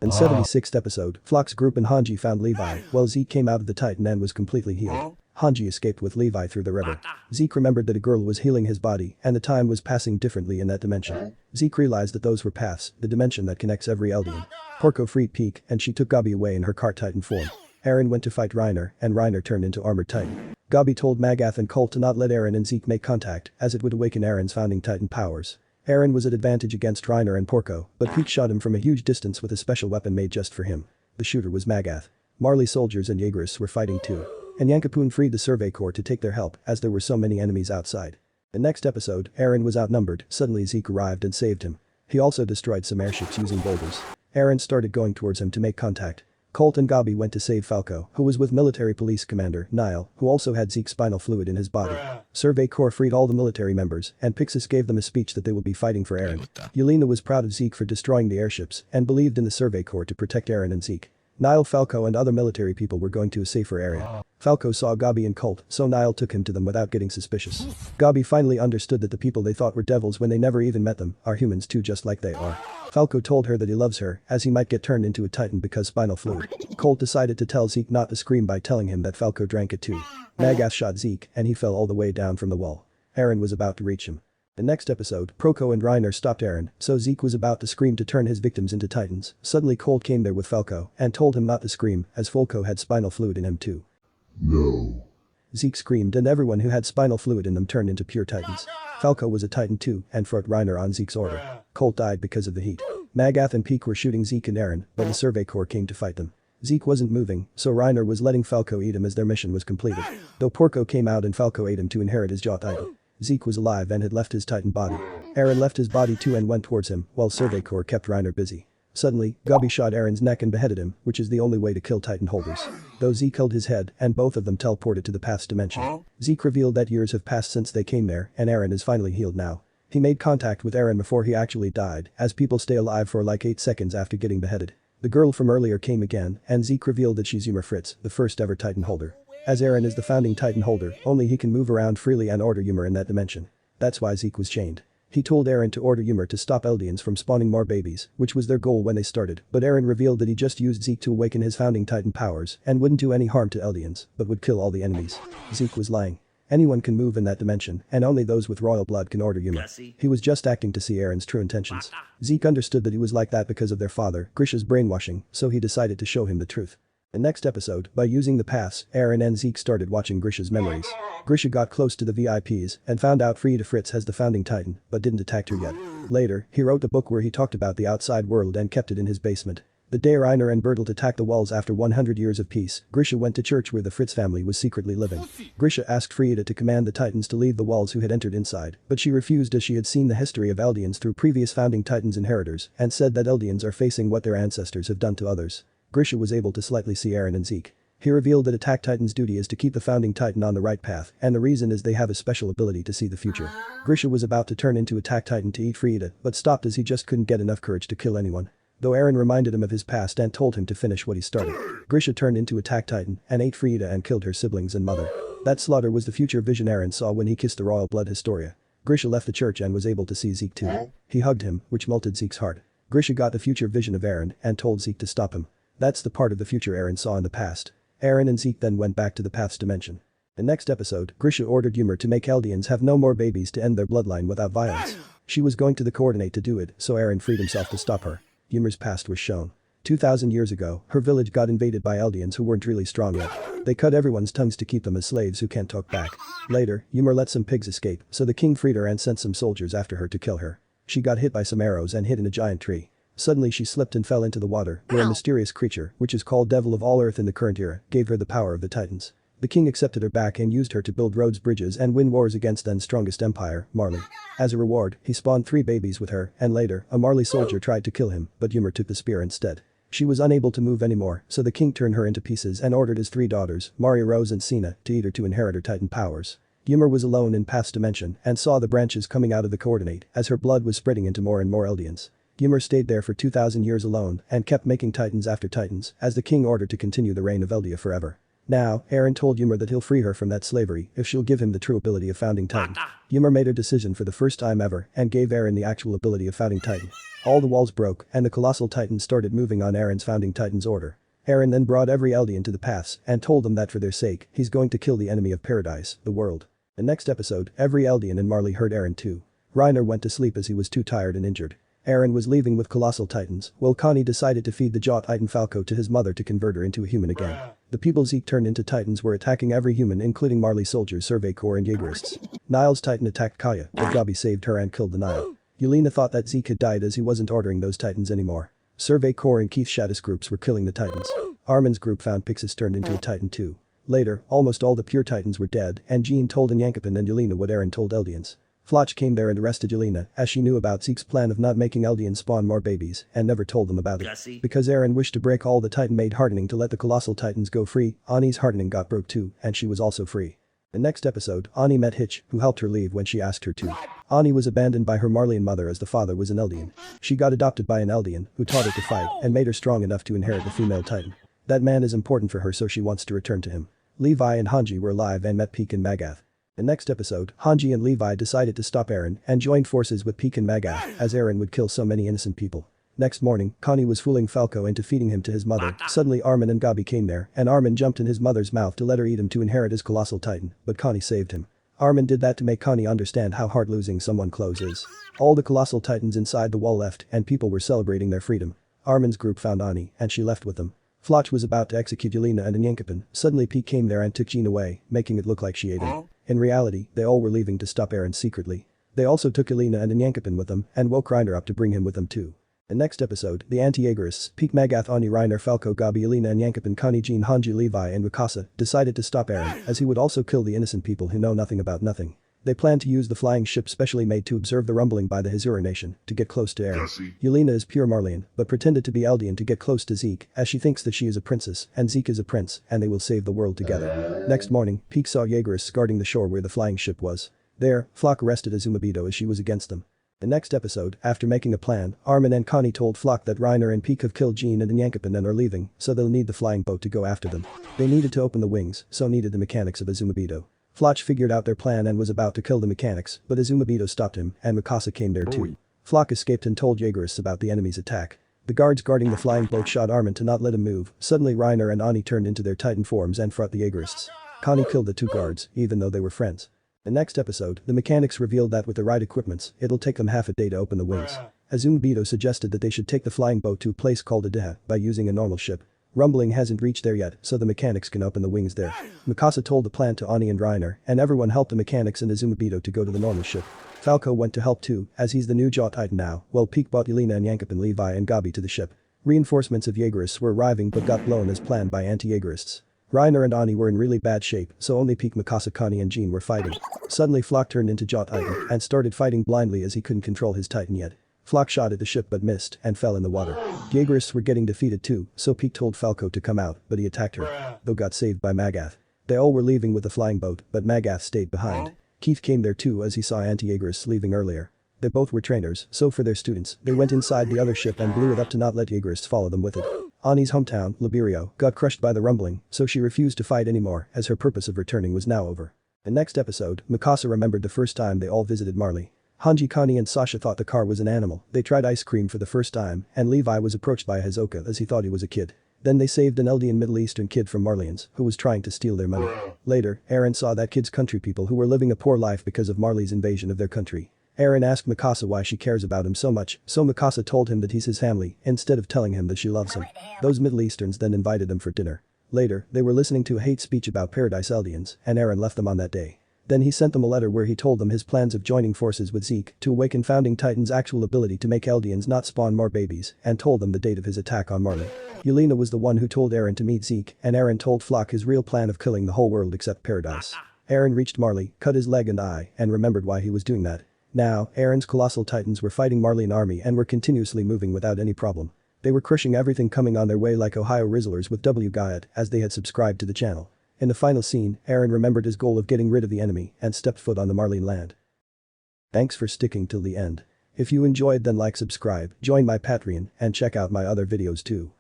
In 76th episode, Flock's group and Hanji found Levi, while Zeke came out of the Titan and was completely healed. Hanji escaped with Levi through the river. Zeke remembered that a girl was healing his body and the time was passing differently in that dimension. Zeke realized that those were paths, the dimension that connects every Eldian. Porco freed Peak and she took Gabi away in her cart Titan form. Eren went to fight Reiner and Reiner turned into Armored Titan. Gabi told Magath and Colt to not let Eren and Zeke make contact as it would awaken Eren's founding Titan powers. Eren was at advantage against Reiner and Porco, but Peak shot him from a huge distance with a special weapon made just for him. The shooter was Magath. Marley soldiers and Jaegerists were fighting too. And Yankapun freed the Survey Corps to take their help as there were so many enemies outside. The next episode, Eren was outnumbered, suddenly Zeke arrived and saved him. He also destroyed some airships using boulders. Eren started going towards him to make contact. Colt and Gabi went to save Falco, who was with military police commander, Nile, who also had Zeke's spinal fluid in his body. Survey Corps freed all the military members, and Pixis gave them a speech that they would be fighting for Eren. Yelena was proud of Zeke for destroying the airships, and believed in the Survey Corps to protect Eren and Zeke. Nile, Falco and other military people were going to a safer area. Falco saw Gabi and Colt, so Nile took him to them without getting suspicious. Gabi finally understood that the people they thought were devils when they never even met them are humans too, just like they are. Falco told her that he loves her as he might get turned into a Titan because spinal fluid. Colt decided to tell Zeke not to scream by telling him that Falco drank it too. Magath shot Zeke and he fell all the way down from the wall. Eren was about to reach him. The next episode, Porco and Reiner stopped Eren, so Zeke was about to scream to turn his victims into Titans. Suddenly Colt came there with Falco and told him not to scream as Falco had spinal fluid in him too. No. Zeke screamed and everyone who had spinal fluid in them turned into pure Titans. Falco was a Titan too and fought Reiner on Zeke's order. Colt died because of the heat. Magath and Peak were shooting Zeke and Eren, but the Survey Corps came to fight them. Zeke wasn't moving, so Reiner was letting Falco eat him as their mission was completed. Though Porco came out and Falco ate him to inherit his jaw title. Zeke was alive and had left his Titan body. Eren left his body too and went towards him, while Survey Corps kept Reiner busy. Suddenly, Gabi shot Eren's neck and beheaded him, which is the only way to kill Titan holders. Though Zeke held his head, and both of them teleported to the past dimension. Zeke revealed that years have passed since they came there, and Eren is finally healed now. He made contact with Eren before he actually died, as people stay alive for like 8 seconds after getting beheaded. The girl from earlier came again, and Zeke revealed that she's Ymer Fritz, the first ever Titan holder. As Eren is the founding Titan holder, only he can move around freely and order Ymer in that dimension. That's why Zeke was chained. He told Eren to order Ymer to stop Eldians from spawning more babies, which was their goal when they started, but Eren revealed that he just used Zeke to awaken his founding Titan powers and wouldn't do any harm to Eldians, but would kill all the enemies. Zeke was lying. Anyone can move in that dimension, and only those with royal blood can order Ymer. He was just acting to see Eren's true intentions. Zeke understood that he was like that because of their father, Grisha's brainwashing, so he decided to show him the truth. The next episode, by using the pass, Eren and Zeke started watching Grisha's memories. Grisha got close to the VIPs and found out Frieda Fritz has the founding Titan, but didn't attack her yet. Later, he wrote a book where he talked about the outside world and kept it in his basement. The day Reiner and Bertolt attacked the walls after 100 years of peace, Grisha went to church where the Fritz family was secretly living. Grisha asked Frieda to command the Titans to leave the walls who had entered inside, but she refused as she had seen the history of Eldians through previous founding Titans inheritors and said that Eldians are facing what their ancestors have done to others. Grisha was able to slightly see Eren and Zeke. He revealed that Attack Titan's duty is to keep the founding Titan on the right path, and the reason is they have a special ability to see the future. Grisha was about to turn into Attack Titan to eat Frieda, but stopped as he just couldn't get enough courage to kill anyone. Though Eren reminded him of his past and told him to finish what he started. Grisha turned into Attack Titan and ate Frieda and killed her siblings and mother. That slaughter was the future vision Eren saw when he kissed the royal blood Historia. Grisha left the church and was able to see Zeke too. He hugged him, which melted Zeke's heart. Grisha got the future vision of Eren and told Zeke to stop him. That's the part of the future Eren saw in the past. Eren and Zeke then went back to the path's dimension. The next episode, Grisha ordered Ymer to make Eldians have no more babies to end their bloodline without violence. She was going to the coordinate to do it, so Eren freed himself to stop her. Ymer's past was shown. 2,000 years ago, her village got invaded by Eldians who weren't really strong yet. They cut everyone's tongues to keep them as slaves who can't talk back. Later, Ymer let some pigs escape, so the king freed her and sent some soldiers after her to kill her. She got hit by some arrows and hid in a giant tree. Suddenly she slipped and fell into the water, where a mysterious creature, which is called Devil of all Earth in the current era, gave her the power of the Titans. The king accepted her back and used her to build roads, bridges and win wars against then strongest empire, Marley. As a reward, he spawned 3 babies with her, and later, a Marley soldier tried to kill him, but Ymer took the spear instead. She was unable to move anymore, so the king turned her into pieces and ordered his 3 daughters, Maria Rose and Sina, to eat her to inherit her Titan powers. Ymer was alone in past dimension and saw the branches coming out of the coordinate as her blood was spreading into more and more Eldians. Ymer stayed there for 2,000 years alone and kept making Titans after Titans as the king ordered to continue the reign of Eldia forever. Now, Eren told Ymir that he'll free her from that slavery if she'll give him the true ability of Founding Titan. Ymir made her decision for the first time ever and gave Eren the actual ability of Founding Titan. All the walls broke and the colossal titans started moving on Eren's Founding Titan's order. Eren then brought every Eldian to the paths and told them that for their sake, he's going to kill the enemy of paradise, the world. The next episode, every Eldian in Marley heard Eren too. Reiner went to sleep as he was too tired and injured. Eren was leaving with colossal titans, while Connie decided to feed the Jaw Titan Falco to his mother to convert her into a human again. The people Zeke turned into titans were attacking every human including Marley's soldiers, Survey Corps and Jaegerists. Niall's titan attacked Kaya, but Gabi saved her and killed the Nile. Yelena thought that Zeke had died as he wasn't ordering those titans anymore. Survey Corps and Keith Shaddis groups were killing the titans. Armin's group found Pixis turned into a titan too. Later, almost all the pure titans were dead and Jean told Anyankopin and Yelena what Eren told Eldians. Floch came there and arrested Yelena as she knew about Zeke's plan of not making Eldians spawn more babies and never told them about it. Because Eren wished to break all the titan-made hardening to let the colossal titans go free, Ani's hardening got broke too and she was also free. The next episode, Ani met Hitch, who helped her leave when she asked her to. Ani was abandoned by her Marleyan mother as the father was an Eldian. She got adopted by an Eldian who taught her to fight and made her strong enough to inherit the female titan. That man is important for her so she wants to return to him. Levi and Hanji were alive and met Peek and Magath. The next episode, Hanji and Levi decided to stop Eren and joined forces with Peek and Magath as Eren would kill so many innocent people. Next morning, Connie was fooling Falco into feeding him to his mother. Suddenly Armin and Gabi came there and Armin jumped in his mother's mouth to let her eat him to inherit his colossal titan, but Connie saved him. Armin did that to make Connie understand how hard losing someone close is. All the colossal titans inside the wall left and people were celebrating their freedom. Armin's group found Ani and she left with them. Floch was about to execute Yelena and Anyankopin. Suddenly Peek came there and took Jean away, making it look like she ate him. In reality, they all were leaving to stop Eren secretly. They also took Yelena and Anyankopin with them and woke Reiner up to bring him with them too. The next episode, the Anti-Jeagerists, Peek, Magath, Ani, Reiner, Falco, Gabi, Yelena, Anyankopin, Connie, Jean, Hanji, Levi and Mikasa decided to stop Eren as he would also kill the innocent people who know nothing about nothing. They planned to use the flying ship specially made to observe the rumbling by the Hazura nation to get close to Eren. Yelena is pure Marleyan but pretended to be Eldian to get close to Zeke as she thinks that she is a princess and Zeke is a prince and they will save the world together. Next morning, Peek saw Jaegerists guarding the shore where the flying ship was. There, Floch arrested Azumabito as she was against them. The next episode, after making a plan, Armin and Connie told Floch that Reiner and Peek have killed Jean and Anyankopin and are leaving, so they'll need the flying boat to go after them. They needed to open the wings, so needed the mechanics of Azumabito. Floch figured out their plan and was about to kill the mechanics, but Azumabito stopped him and Mikasa came there too. Floch escaped and told Jaegerists about the enemy's attack. The guards guarding the flying boat shot Armin to not let him move. Suddenly Reiner and Ani turned into their titan forms and fought the Jaegerists. Connie killed the two guards, even though they were friends. The next episode, the mechanics revealed that with the right equipments, it'll take them half a day to open the wings. Azumabito suggested that they should take the flying boat to a place called Adeha by using a normal ship. Rumbling hasn't reached there yet, so the mechanics can open the wings there. Mikasa told the plan to Ani and Reiner, and everyone helped the mechanics and Azumabito to go to the normal ship. Falco went to help too, as he's the new Jaw Titan now, while Peek brought Yelena and Anyankopin, Levi and Gabi to the ship. Reinforcements of Jaegerists were arriving but got blown as planned by Anti-Jeagerists. Reiner and Ani were in really bad shape, so only Peek, Mikasa, Connie and Jean were fighting. Suddenly Floch turned into Jaw Titan and started fighting blindly as he couldn't control his Titan yet. Floch shot at the ship but missed and fell in the water. Jaegerists were getting defeated too, so Peek told Falco to come out, but he attacked her, though got saved by Magath. They all were leaving with the flying boat, but Magath stayed behind. Keith came there too as he saw Anti-Jeagerists leaving earlier. They both were trainers, so for their students, they went inside the other ship and blew it up to not let Jaegerists follow them with it. Ani's hometown, Liberio, got crushed by the rumbling, so she refused to fight anymore as her purpose of returning was now over. The next episode, Mikasa remembered the first time they all visited Marley. Hanji, Connie and Sasha thought the car was an animal. They tried ice cream for the first time and Levi was approached by Hazoka as he thought he was a kid. Then they saved an Eldian Middle Eastern kid from Marleyans who was trying to steal their money. Later, Eren saw that kid's country people who were living a poor life because of Marley's invasion of their country. Eren asked Mikasa why she cares about him so much, so Mikasa told him that he's his family instead of telling him that she loves him. Those Middle Easterns then invited them for dinner. Later, they were listening to a hate speech about Paradise Eldians and Eren left them on that day. Then he sent them a letter where he told them his plans of joining forces with Zeke to awaken Founding Titan's actual ability to make Eldians not spawn more babies and told them the date of his attack on Marley. Yelena was the one who told Eren to meet Zeke and Eren told Floch his real plan of killing the whole world except Paradise. Eren reached Marley, cut his leg and eye and remembered why he was doing that. Now, Eren's colossal titans were fighting Marleyan army and were continuously moving without any problem. They were crushing everything coming on their way like Ohio Rizzlers with W. Guyot as they had subscribed to the channel. In the final scene, Eren remembered his goal of getting rid of the enemy and stepped foot on the Marleyan land. Thanks for sticking till the end. If you enjoyed then like, subscribe, join my Patreon and check out my other videos too.